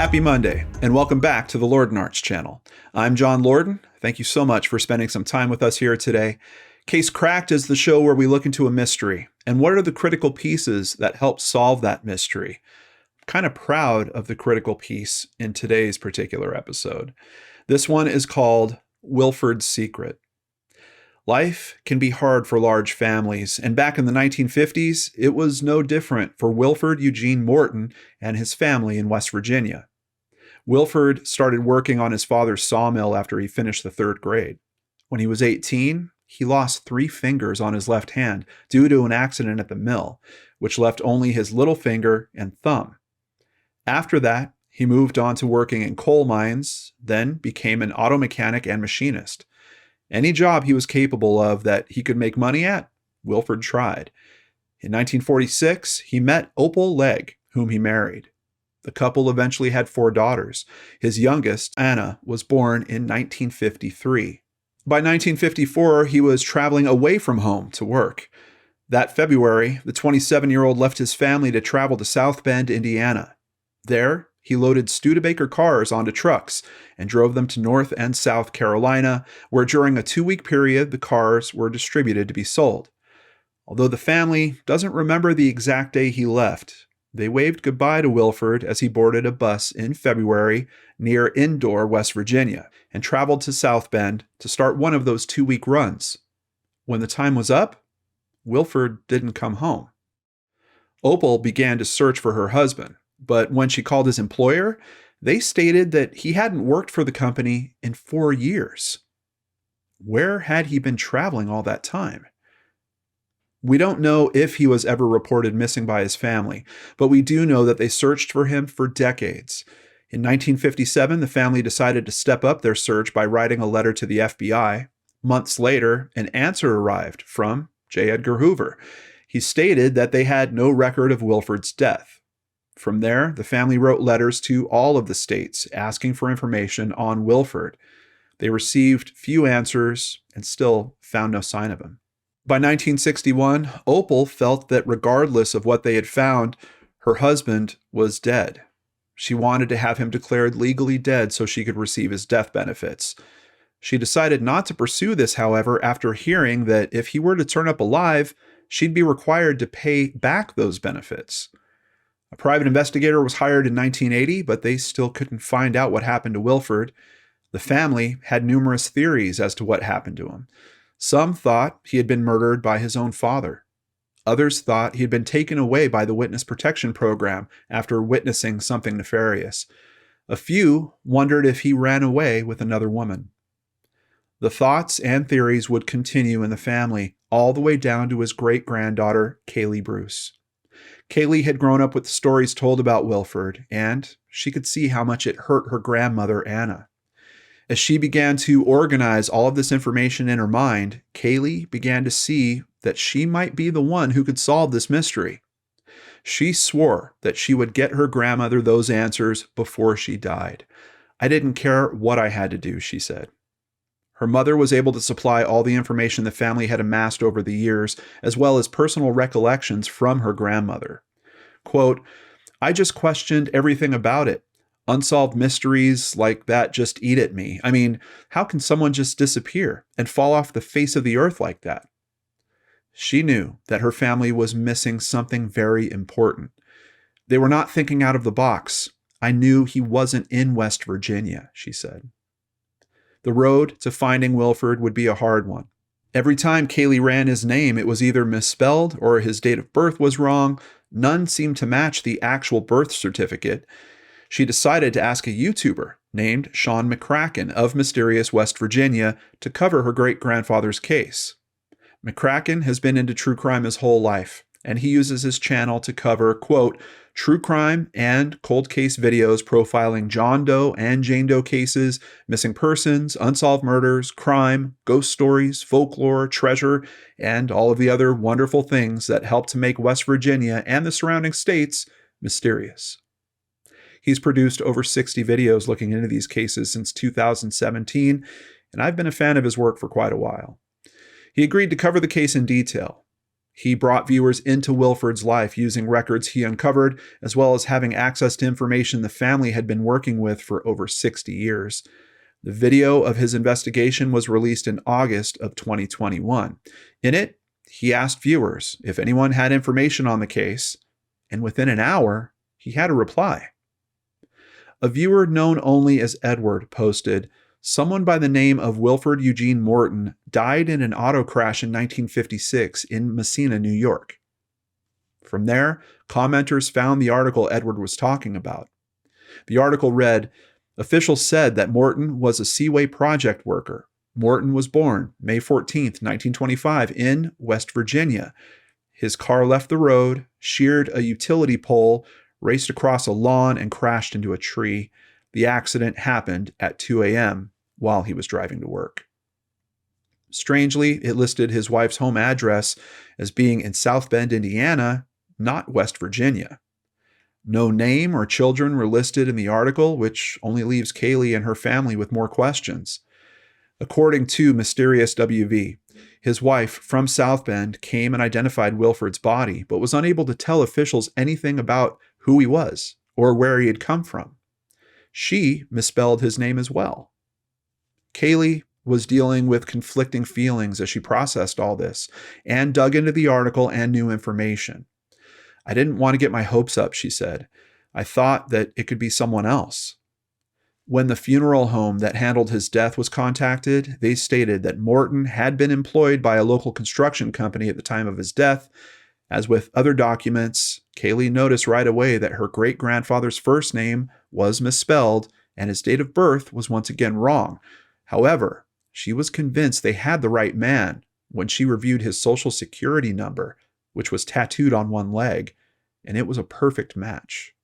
Happy Monday, and welcome back to the Lorden Arts channel. I'm John Lorden. Thank you so much for spending some time with us here today. Case Cracked is the show where we look into a mystery, and what are the critical pieces that help solve that mystery. I'm kind of proud of the critical piece in today's particular episode. This one is called Wilford's Secret. Life can be hard for large families, and back in the 1950s, it was no different for Wilford Eugene Morton and his family in West Virginia. Wilford started working on his father's sawmill after he finished the third grade. When he was 18, he lost 3 fingers on his left hand due to an accident at the mill, which left only his little finger and thumb. After that, he moved on to working in coal mines, then became an auto mechanic and machinist. Any job he was capable of that he could make money at, Wilford tried. In 1946, he met Opal Legg, whom he married. The couple eventually had 4 daughters. His youngest, Anna, was born in 1953. By 1954, he was traveling away from home to work. That February, the 27-year-old left his family to travel to South Bend, Indiana. There, he loaded Studebaker cars onto trucks and drove them to North and South Carolina, where during a 2-week period, the cars were distributed to be sold. Although the family doesn't remember the exact day he left, they waved goodbye to Wilford as he boarded a bus in February near Indore, West Virginia, and traveled to South Bend to start one of those 2-week runs. When the time was up, Wilford didn't come home. Opal began to search for her husband, but when she called his employer, they stated that he hadn't worked for the company in 4 years. Where had he been traveling all that time? We don't know if he was ever reported missing by his family, but we do know that they searched for him for decades. In 1957, the family decided to step up their search by writing a letter to the FBI. Months later, an answer arrived from J. Edgar Hoover. He stated that they had no record of Wilford's death. From there, the family wrote letters to all of the states asking for information on Wilford. They received few answers and still found no sign of him. By 1961, Opal felt that regardless of what they had found, her husband was dead. She wanted to have him declared legally dead so she could receive his death benefits. She decided not to pursue this, however, after hearing that if he were to turn up alive, she'd be required to pay back those benefits. A private investigator was hired in 1980, but they still couldn't find out what happened to Wilford. The family had numerous theories as to what happened to him. Some thought he had been murdered by his own father. Others thought he had been taken away by the Witness Protection Program after witnessing something nefarious. A few wondered if he ran away with another woman. The thoughts and theories would continue in the family, all the way down to his great-granddaughter, Kaylee Bruce. Kaylee had grown up with the stories told about Wilford, and she could see how much it hurt her grandmother, Anna. As she began to organize all of this information in her mind, Kaylee began to see that she might be the one who could solve this mystery. She swore that she would get her grandmother those answers before she died. "I didn't care what I had to do," she said. Her mother was able to supply all the information the family had amassed over the years, as well as personal recollections from her grandmother. Quote, "I just questioned everything about it. Unsolved mysteries like that just eat at me. I mean, how can someone just disappear and fall off the face of the earth like that?" She knew that her family was missing something very important. They were not thinking out of the box. "I knew he wasn't in West Virginia," she said. The road to finding Wilford would be a hard one. Every time Kaylee ran his name, it was either misspelled or his date of birth was wrong. None seemed to match the actual birth certificate. She decided to ask a YouTuber named Sean McCracken of mysterious West Virginia to cover her great-grandfather's case. McCracken has been into true crime his whole life, and he uses his channel to cover, quote, true crime and cold case videos profiling John Doe and Jane Doe cases, missing persons, unsolved murders, crime, ghost stories, folklore, treasure, and all of the other wonderful things that help to make West Virginia and the surrounding states mysterious. He's produced over 60 videos looking into these cases since 2017, and I've been a fan of his work for quite a while. He agreed to cover the case in detail. He brought viewers into Wilford's life using records he uncovered, as well as having access to information the family had been working with for over 60 years. The video of his investigation was released in August of 2021. In it, he asked viewers if anyone had information on the case, and within an hour, he had a reply. A viewer known only as Edward posted, "Someone by the name of Wilford Eugene Morton died in an auto crash in 1956 in Messina, New York." From there, commenters found the article Edward was talking about. The article read, "Officials said that Morton was a Seaway Project worker. Morton was born May 14, 1925 in West Virginia. His car left the road, sheared a utility pole, raced across a lawn, and crashed into a tree. The accident happened at 2 a.m. while he was driving to work." Strangely, it listed his wife's home address as being in South Bend, Indiana, not West Virginia. No name or children were listed in the article, which only leaves Kaylee and her family with more questions. According to Mysterious WV, his wife from South Bend came and identified Wilford's body, but was unable to tell officials anything about who he was or where he had come from. She misspelled his name as well. Kaylee was dealing with conflicting feelings as she processed all this and dug into the article and new information. "I didn't want to get my hopes up," she said. "I thought that it could be someone else." When the funeral home that handled his death was contacted, they stated that Morton had been employed by a local construction company at the time of his death. As with other documents, Kaylee noticed right away that her great-grandfather's first name was misspelled and his date of birth was once again wrong. However, she was convinced they had the right man when she reviewed his social security number, which was tattooed on one leg, and it was a perfect match.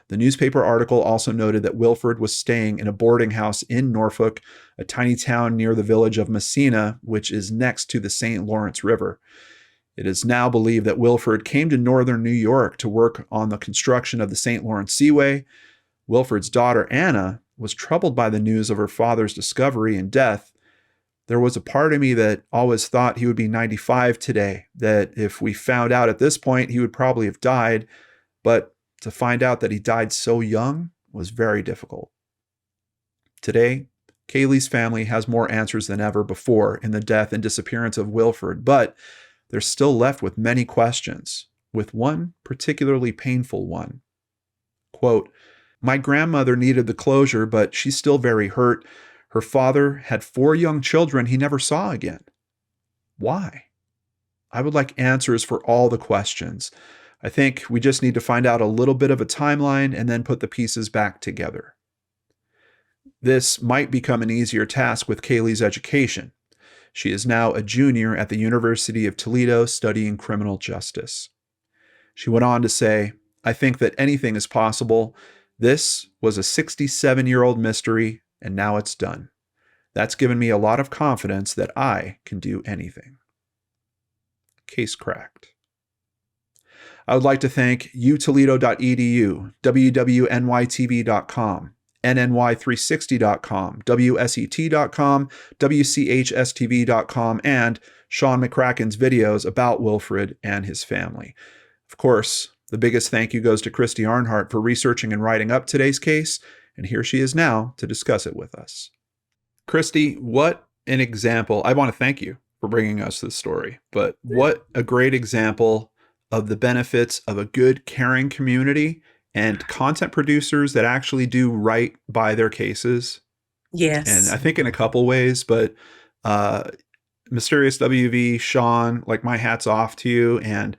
The newspaper article also noted that Wilford was staying in a boarding house in Norfolk, a tiny town near the village of Messina, which is next to the St. Lawrence River. It is now believed that Wilford came to northern New York to work on the construction of the St. Lawrence Seaway. Wilford's daughter, Anna, was troubled by the news of her father's discovery and death. "There was a part of me that always thought he would be 95 today, that if we found out at this point, he would probably have died, but to find out that he died so young was very difficult." Today, Kaylee's family has more answers than ever before in the death and disappearance of Wilford, but they're still left with many questions, with one particularly painful one. Quote, "My grandmother needed the closure, but she's still very hurt. Her father had 4 young children he never saw again. Why? I would like answers for all the questions. I think we just need to find out a little bit of a timeline and then put the pieces back together." This might become an easier task with Kaylee's education. She is now a junior at the University of Toledo studying criminal justice. She went on to say, "I think that anything is possible. This was a 67-year-old mystery, and now it's done. That's given me a lot of confidence that I can do anything." Case cracked. I would like to thank utoledo.edu, wwnytv.com, nny360.com, wset.com, wchstv.com, and Sean McCracken's videos about Wilford and his family. Of course, the biggest thank you goes to Christy Arnhart for researching and writing up today's case, and here she is now to discuss it with us. Christy, what an example. I want to thank you for bringing us this story, but what a great example of the benefits of a good, caring community and content producers that actually do right by their cases. Yes. And I think in a couple ways, but Mysterious WV, Sean, like my hat's off to you. And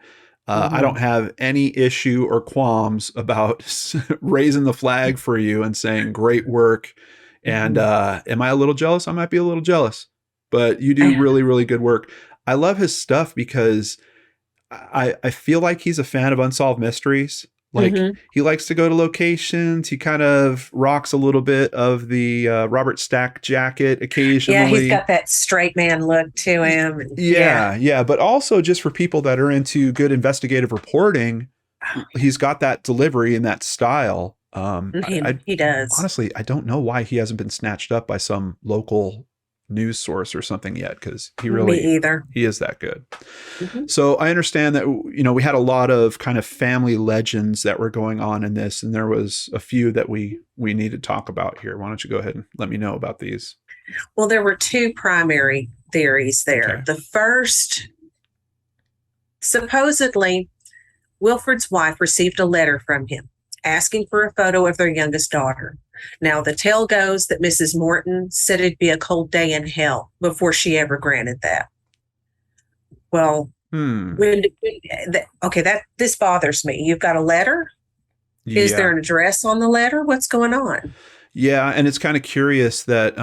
I don't have any issue or qualms about raising the flag for you and saying great work. And am I a little jealous? I might be a little jealous, but you do really, really good work. I love his stuff because I feel like he's a fan of unsolved mysteries. Like he likes to go to locations. He kind of rocks a little bit of the Robert Stack jacket occasionally. Yeah, he's got that straight man look to him. Yeah. But also just for people that are into good investigative reporting, he's got that delivery and that style. He does. Honestly, I don't know why he hasn't been snatched up by some local news source or something yet, because Me either. he is that good. Mhm. So I understand that, you know, we had a lot of kind of family legends that were going on in this, and there was a few that we need to talk about here. Why don't you go ahead and let me know about these? Well, there were two primary theories there. Okay. The first, supposedly, Wilford's wife received a letter from him asking for a photo of their youngest daughter. Now, the tale goes that Mrs. Morton said it'd be a cold day in hell before she ever granted that. Well, this bothers me. You've got a letter. Is Yeah. there an address on the letter? What's going on? Yeah, and it's kind of curious that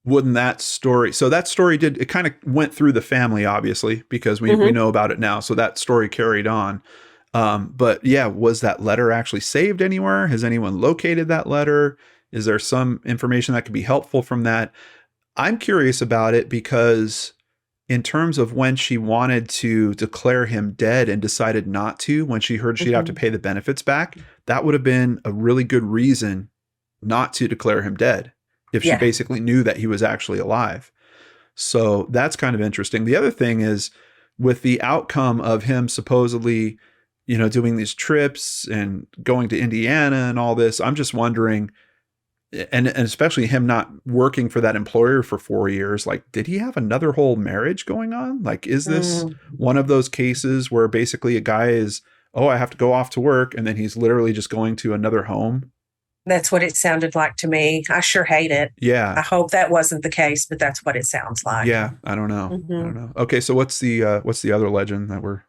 wouldn't that story, so that story it kind of went through the family, obviously, because we know about it now, so that story carried on. But yeah, was that letter actually saved anywhere? Has anyone located that letter? Is there some information that could be helpful from that? I'm curious about it because in terms of when she wanted to declare him dead and decided not to, when she heard she'd have to pay the benefits back, that would have been a really good reason not to declare him dead if she basically knew that he was actually alive. So that's kind of interesting. The other thing is, with the outcome of him supposedly, you know, doing these trips and going to Indiana and all this, I'm just wondering, and especially him not working for that employer for 4 years, like, did he have another whole marriage going on? Like, is this one of those cases where basically a guy is, oh, I have to go off to work, and then he's literally just going to another home? That's what it sounded like to me. I sure hate it. Yeah. I hope that wasn't the case, but that's what it sounds like. Yeah. I don't know. I don't know. Okay. So what's the other legend that we're...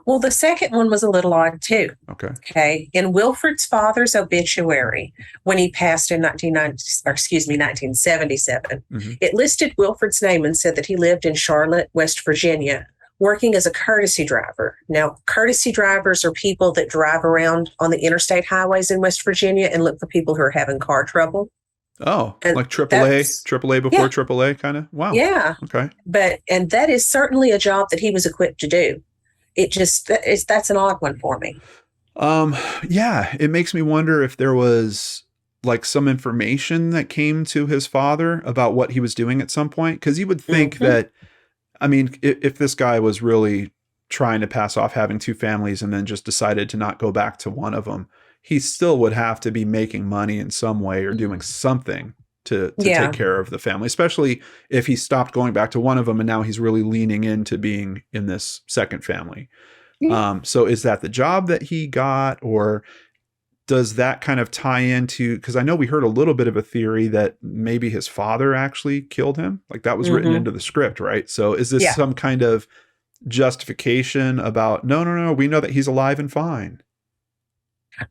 Well, the second one was a little odd too. Okay. In Wilford's father's obituary, when he passed in 1977, it listed Wilford's name and said that he lived in Charlotte, West Virginia, working as a courtesy driver. Now, courtesy drivers are people that drive around on the interstate highways in West Virginia and look for people who are having car trouble. Oh, and like AAA before AAA kind of? Wow. Yeah. Okay. And that is certainly a job that he was equipped to do. That's an odd one for me. Yeah, it makes me wonder if there was like some information that came to his father about what he was doing at some point. Cause you would think that, I mean, if this guy was really trying to pass off having two families and then just decided to not go back to one of them, he still would have to be making money in some way or doing something to take care of the family, especially if he stopped going back to one of them and now he's really leaning into being in this second family. So is that the job that he got, or does that kind of tie into, because I know we heard a little bit of a theory that maybe his father actually killed him, like that was written into the script, right? So is this some kind of justification about, no, we know that he's alive and fine?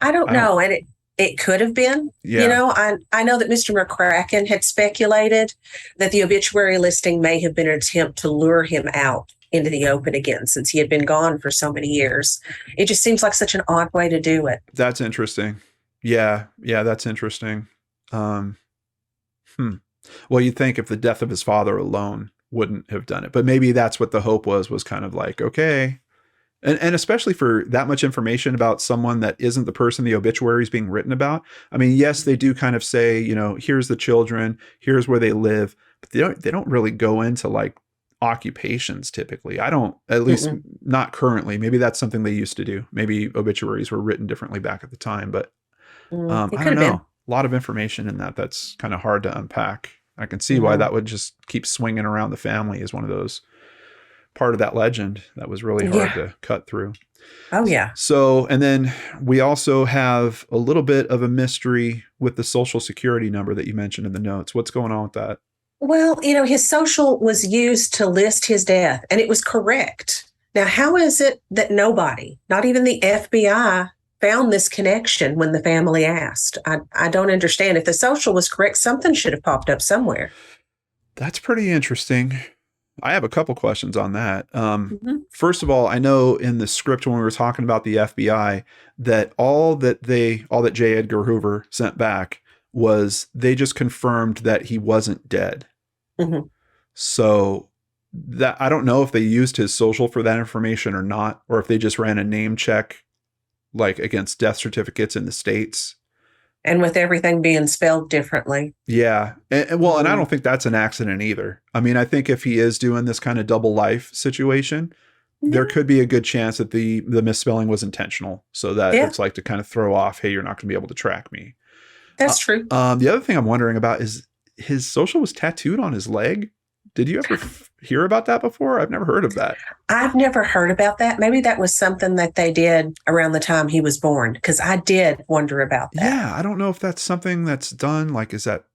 I don't know. And it could have been, you know, I know that Mr. McCracken had speculated that the obituary listing may have been an attempt to lure him out into the open again, since he had been gone for so many years. It just seems like such an odd way to do it. That's interesting. Yeah, that's interesting. Well, you'd think if the death of his father alone wouldn't have done it, but maybe that's what the hope was kind of like, okay. And especially for that much information about someone that isn't the person the obituary is being written about. I mean, yes, they do kind of say, you know, here's the children, here's where they live, but they don't really go into like occupations typically. I don't, at least not currently. Maybe that's something they used to do. Maybe obituaries were written differently back at the time, but I don't know. A lot of information in that. That's kind of hard to unpack. I can see why that would just keep swinging around the family as one of those part of that legend that was really hard to cut through. Oh, yeah. So, and then we also have a little bit of a mystery with the Social Security number that you mentioned in the notes. What's going on with that? Well, you know, his social was used to list his death, and it was correct. Now, how is it that nobody, not even the FBI, found this connection when the family asked? I don't understand. If the social was correct, something should have popped up somewhere. That's pretty interesting. I have a couple questions on that. First of all, I know in the script when we were talking about the FBI that all that J. Edgar Hoover sent back was they just confirmed that he wasn't dead. So that I don't know if they used his social for that information or not, or if they just ran a name check like against death certificates in the States. And with everything being spelled differently. Yeah. And I don't think that's an accident either. I mean, I think if he is doing this kind of double life situation, there could be a good chance that the misspelling was intentional. So that it's like to kind of throw off, hey, you're not going to be able to track me. That's true. The other thing I'm wondering about is his social was tattooed on his leg. Did you ever hear about that before? I've never heard of that. I've never heard about that. Maybe that was something that they did around the time he was born, because I did wonder about that. Yeah, I don't know if that's something that's done. Like, is that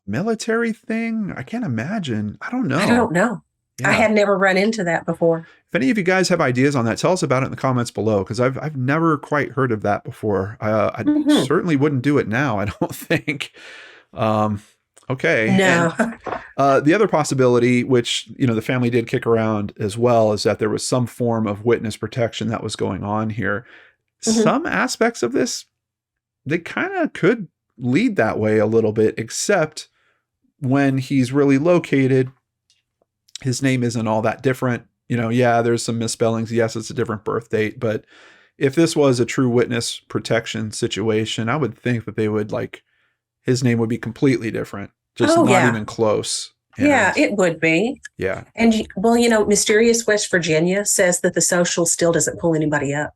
military thing? I can't imagine. I don't know. I don't know. Yeah. I had never run into that before. If any of you guys have ideas on that, tell us about it in the comments below, because I've never quite heard of that before. I certainly wouldn't do it now, I don't think. Okay. No. And, the other possibility, which, the family did kick around as well, is that there was some form of witness protection that was going on here. Some aspects of this, they kind of could lead that way a little bit, except when he's really located, his name isn't all that different. There's some misspellings. Yes, it's a different birth date, but if this was a true witness protection situation, I would think that they would his name would be completely different. Just not even close. And, yeah, it would be. Yeah. And Mysterious West Virginia says that the social still doesn't pull anybody up.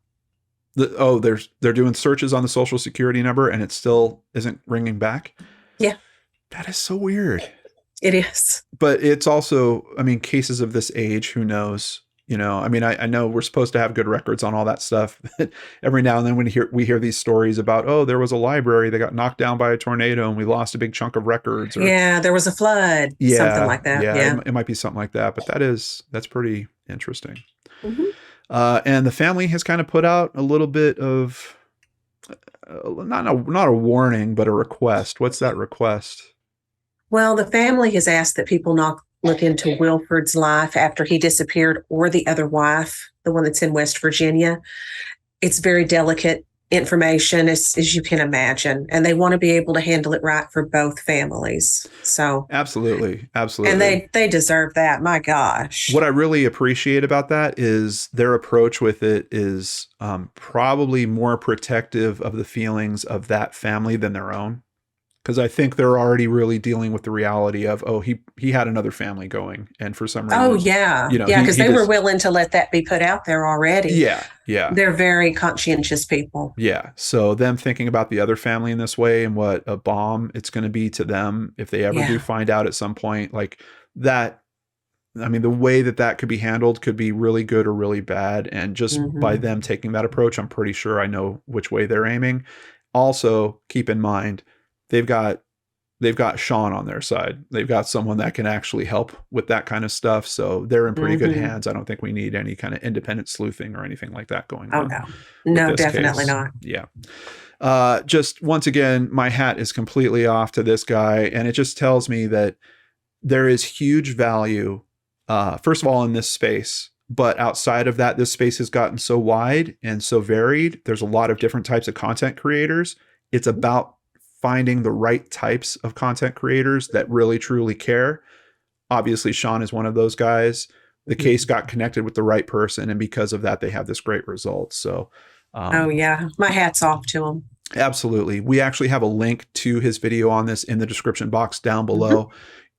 They're doing searches on the social security number and it still isn't ringing back? Yeah. That is so weird. It is. But it's also, cases of this age, who knows? I know we're supposed to have good records on all that stuff. Every now and then we hear these stories about, there was a library that got knocked down by a tornado and we lost a big chunk of records. Or, there was a flood. Something like that. Yeah. It might be something like that. But that's pretty interesting. And the family has kind of put out a little bit of, not a warning, but a request. What's that request? Well, the family has asked that people not look into Wilford's life after he disappeared, or the other wife, the one that's in West Virginia. It's very delicate information, as you can imagine, and they want to be able to handle it right for both families. So absolutely. And they deserve that. My gosh. What I really appreciate about that is their approach with it is probably more protective of the feelings of that family than their own. Because I think they're already really dealing with the reality of, he had another family going, and for some reason, because they were willing to let that be put out there already. Yeah. They're very conscientious people. Yeah. So them thinking about the other family in this way and what a bomb it's going to be to them if they ever do find out at some point, like that. The way that could be handled could be really good or really bad, and just by them taking that approach, I'm pretty sure I know which way they're aiming. Also, keep in mind, they've got Sean on their side. They've got someone that can actually help with that kind of stuff. So they're in pretty good hands. I don't think we need any kind of independent sleuthing or anything like that going on. No, definitely not. Yeah. Just once again, my hat is completely off to this guy. And it just tells me that there is huge value, first of all, in this space. But outside of that, this space has gotten so wide and so varied. There's a lot of different types of content creators. It's about finding the right types of content creators that really truly care. Obviously, Sean is one of those guys. The case got connected with the right person, and because of that, they have this great result. So, my hat's off to him. Absolutely. We actually have a link to his video on this in the description box down below.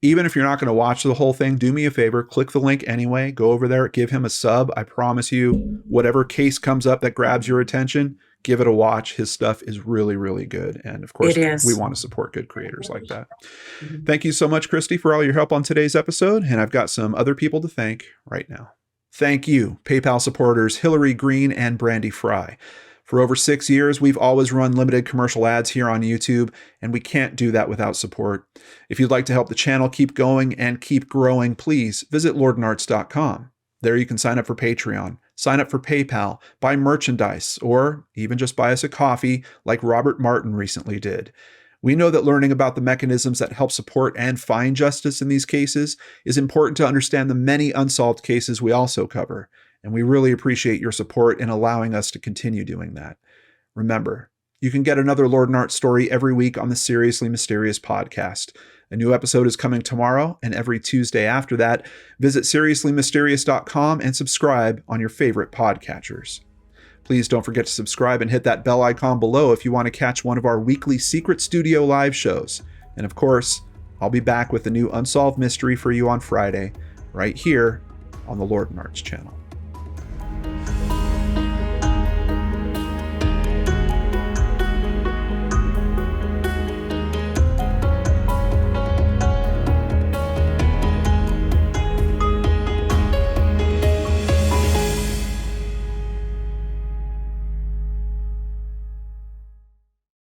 Even if you're not going to watch the whole thing, do me a favor, click the link anyway, go over there, give him a sub. I promise you, whatever case comes up that grabs your attention, give it a watch. His stuff is really, really good. And of course, we want to support good creators like that. Thank you so much, Christy, for all your help on today's episode. And I've got some other people to thank right now. Thank you, PayPal supporters Hillary Green and Brandy Fry. For over 6 years, we've always run limited commercial ads here on YouTube, and we can't do that without support. If you'd like to help the channel keep going and keep growing, please visit lordandarts.com. There you can sign up for Patreon, sign up for PayPal, buy merchandise, or even just buy us a coffee like Robert Martin recently did. We know that learning about the mechanisms that help support and find justice in these cases is important to understand the many unsolved cases we also cover, and we really appreciate your support in allowing us to continue doing that. Remember, you can get another Lord and Art story every week on the Seriously Mysterious podcast. A new episode is coming tomorrow, and every Tuesday after that, visit seriouslymysterious.com and subscribe on your favorite podcatchers. Please don't forget to subscribe and hit that bell icon below if you want to catch one of our weekly Secret Studio live shows. And of course, I'll be back with a new Unsolved Mystery for you on Friday, right here on the Lord and Arts channel.